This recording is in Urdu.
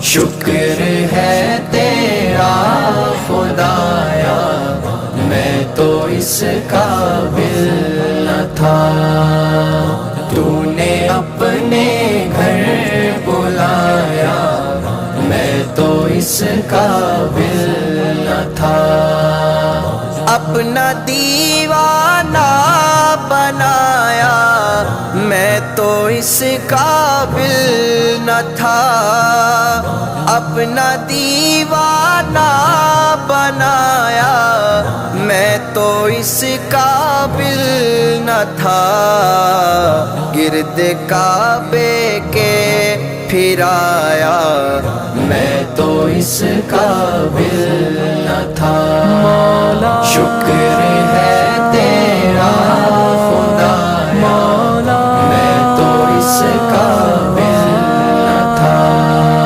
شکر ہے تیرا خدایا، میں تو اس قابل نہ تھا، تو نے اپنے گھر بلایا، میں تو اس قابل نہ تھا، اپنا دیوانہ بنایا، میں تو اس قابل نہ تھا، اپنا دیوانہ بنایا، میں تو اس قابل نہ تھا، گرد کعبے کے پھرایا، میں تو اس قابل نہ تھا، شکر